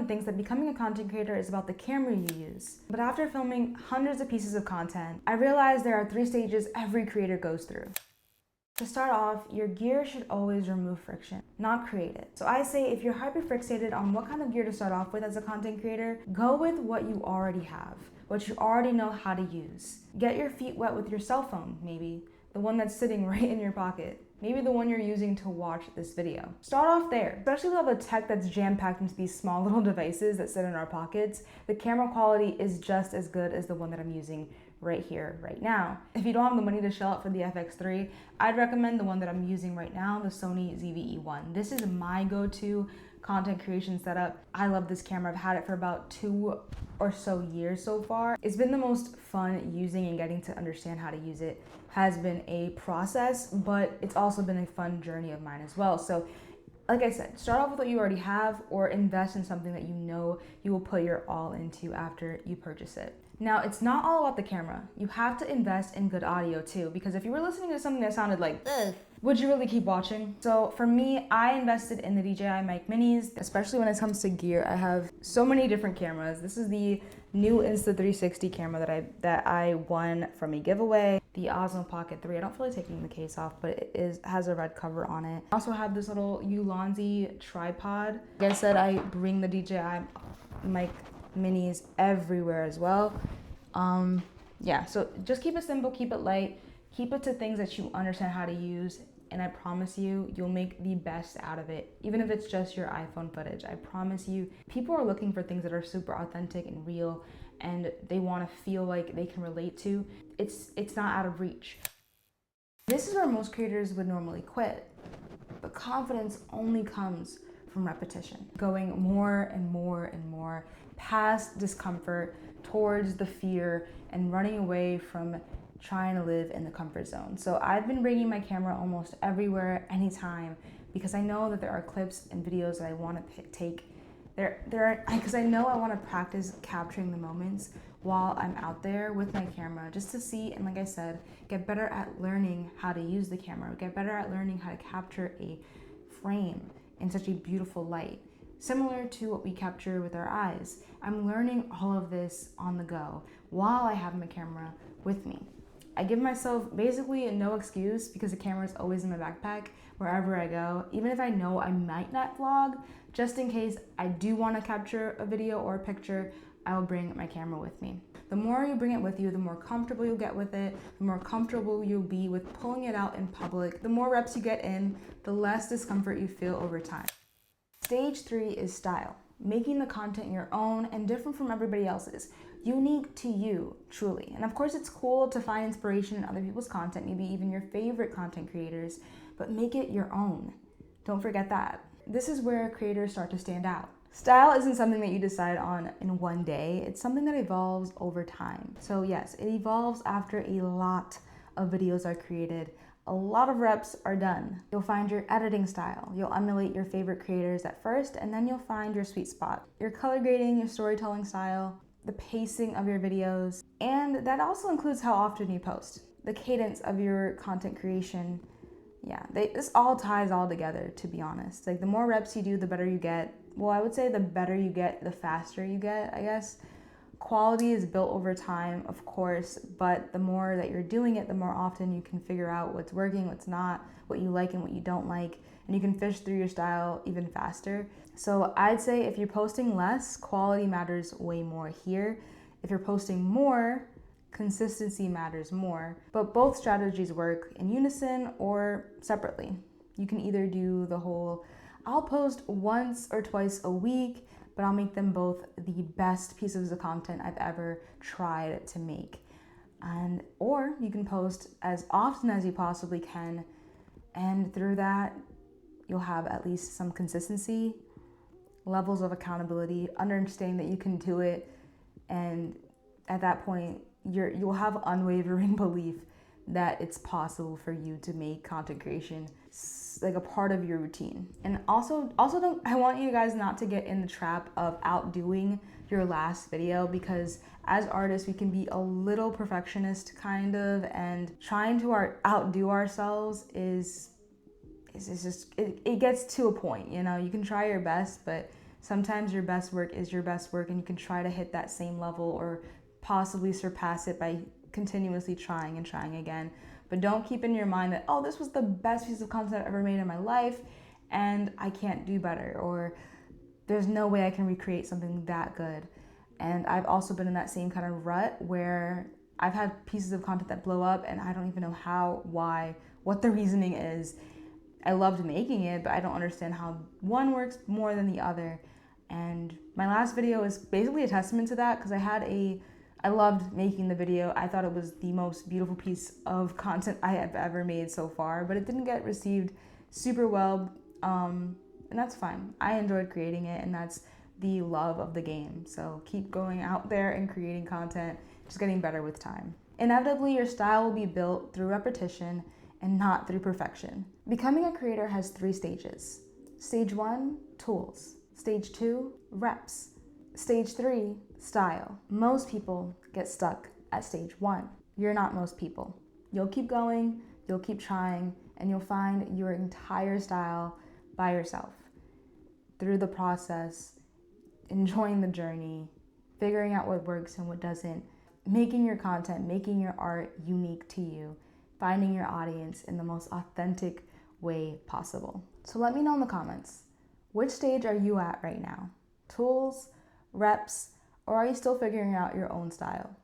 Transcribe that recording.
thinks that becoming a content creator is about the camera you use. But after filming hundreds of pieces of content, I realized there are 3 stages every creator goes through. To start off, your gear should always remove friction, not create it. So I say if you're hyper-fixated on what kind of gear to start off with as a content creator, go with what you already have, what you already know how to use. Get your feet wet with your cell phone, maybe, the one that's sitting right in your pocket. Maybe the one you're using to watch this video. Start off there. Especially with all the tech that's jam-packed into these small little devices that sit in our pockets, the camera quality is just as good as the one that I'm using right here, right now. If you don't have the money to shell out for the FX3, I'd recommend the one that I'm using right now, the Sony ZV-E1. This is my go-to content creation setup. I love this camera. I've had it for about 2 or so years so far. It's been the most fun using and getting to understand how to use it. Has been a process, but it's also been a fun journey of mine as well. So like I said, start off with what you already have or invest in something that you know you will put your all into after you purchase it. Now, it's not all about the camera. You have to invest in good audio too, because if you were listening to something that sounded like, ugh, would you really keep watching? So for me, I invested in the DJI Mic Minis, especially when it comes to gear. I have so many different cameras. This is the new Insta360 camera that I won from a giveaway. The Osmo Pocket 3. I don't feel like taking the case off, but it has a red cover on it. I also have this little Ulanzi tripod. Like I said, I bring the DJI Mic Minis everywhere as well. Yeah, so just keep it simple, keep it light, keep it to things that you understand how to use, and I promise you, you'll make the best out of it, even if it's just your iPhone footage. I promise you, people are looking for things that are super authentic and real, and they want to feel like they can relate to. It's not out of reach. This is where most creators would normally quit, but confidence only comes from repetition, going more and more and more past discomfort towards the fear and running away from trying to live in the comfort zone. So I've been bringing my camera almost everywhere, anytime, because I know that there are clips and videos that I want to take. Because I know I want to practice capturing the moments while I'm out there with my camera, just to see, and like I said, get better at learning how to use the camera, get better at learning how to capture a frame in such a beautiful light, similar to what we capture with our eyes. I'm learning all of this on the go while I have my camera with me. I give myself basically no excuse because the camera is always in my backpack wherever I go. Even if I know I might not vlog, just in case I do want to capture a video or a picture, I will bring my camera with me. The more you bring it with you, the more comfortable you'll get with it, the more comfortable you'll be with pulling it out in public. The more reps you get in, the less discomfort you feel over time. Stage 3 is style, making the content your own and different from everybody else's, unique to you, truly. And of course, it's cool to find inspiration in other people's content, maybe even your favorite content creators, but make it your own. Don't forget that. This is where creators start to stand out. Style isn't something that you decide on in one day. It's something that evolves over time. So yes, it evolves after a lot of videos are created. A lot of reps are done. You'll find your editing style. You'll emulate your favorite creators at first, and then you'll find your sweet spot. Your color grading, your storytelling style, the pacing of your videos, and that also includes how often you post. The cadence of your content creation. Yeah, this all ties all together, to be honest. Like the more reps you do, the better you get. Well, I would say the better you get, the faster you get, I guess. Quality is built over time, of course, but the more that you're doing it, the more often you can figure out what's working, what's not, what you like and what you don't like, and you can fish through your style even faster. So I'd say if you're posting less, quality matters way more here. If you're posting more, consistency matters more, but both strategies work in unison or separately. You can either do the whole, I'll post once or twice a week, but I'll make them both the best pieces of content I've ever tried to make. Or you can post as often as you possibly can, and through that, you'll have at least some consistency, levels of accountability, understanding that you can do it, and at that point, you'll have unwavering belief that it's possible for you to make content creation like a part of your routine. And also I want you guys not to get in the trap of outdoing your last video, because as artists we can be a little perfectionist kind of, and trying to outdo ourselves is just it gets to a point, you know. You can try your best, but Sometimes your best work is your best work, and you can try to hit that same level or possibly surpass it by continuously trying and trying again. But don't keep in your mind that, oh, this was the best piece of content I've ever made in my life and I can't do better, or there's no way I can recreate something that good. And I've also been in that same kind of rut where I've had pieces of content that blow up and I don't even know how, why, what the reasoning is. I loved making it, but I don't understand how one works more than the other. And my last video is basically a testament to that, because I loved making the video. I thought it was the most beautiful piece of content I have ever made so far, but it didn't get received super well, and that's fine. I enjoyed creating it, and that's the love of the game. So keep going out there and creating content, just getting better with time. Inevitably, your style will be built through repetition and not through perfection. Becoming a creator has 3 stages. Stage 1, tools. Stage 2, reps. Stage 3, style. Most people get stuck at stage 1. You're not most people. You'll keep going, you'll keep trying, and you'll find your entire style by yourself. Through the process, enjoying the journey, figuring out what works and what doesn't, making your content, making your art unique to you, finding your audience in the most authentic way possible. So let me know in the comments, which stage are you at right now? Tools, reps, or are you still figuring out your own style?